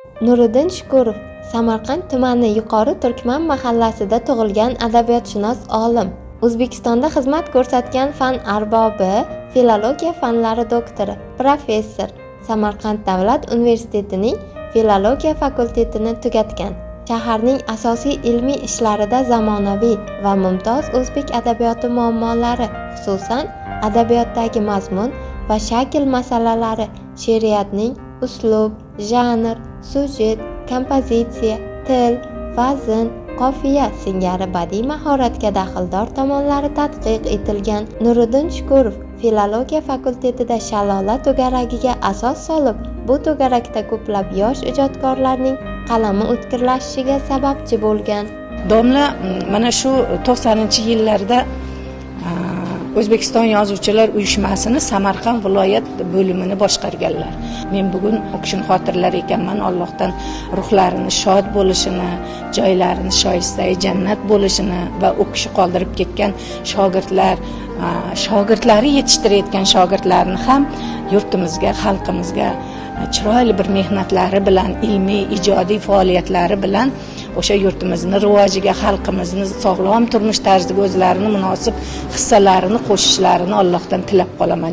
Nuriddin Shukurov Samarqand tumani Yuqori Turkman mahallasida tug'ilgan adabiyotshunos olim. O'zbekistonda xizmat ko'rsatgan fan arbobi, filologiya fanlari doktori, professor. Samarqand davlat universitetining filologiya fakultetini tugatgan. Shaharning asosiy ilmiy ishlarida zamonaviy va mumtoz o'zbek adabiyoti muammolari, xususan adabiyotdagi mazmun va shakl masalalari, she'riyatning uslub, janr, sujet, kompozitsiya, til, vazn, qofiya singari badiiy mahoratga daxldor tomonlari tadqiq etilgan. Nuriddin Shukurov filologiya fakultetida Shalola to'garagiga asos solib, bu to'garakda ko'plab yosh ijodkorlarning qalami o'tkirlashishiga sababchi bo'lgan. Domla mana shu 90-yillarda O'zbekiston Yozuvchilar Uyushmasini Samarqand viloyat bo'limini boshqarganlar. Men bugun u kishini xotirlar ekanman. Allohdan ruhlarini shod bo'lishini, joylarini shoistai jannat bo'lishini va u kishi qoldirib ketgan shogirdlari yetishtirayotgan shogirdlarni ham yurtimizga, xalqimizga chiroyli bir mehnatlari bilan, ilmiy, ijodiy faoliyatlari bilan o'sha yurtimizni rivojiga, xalqimizni sog'lom turmush tarziga o'zlarini munosib hissalarini qo'shishlarini Allohdan tilab qolaman.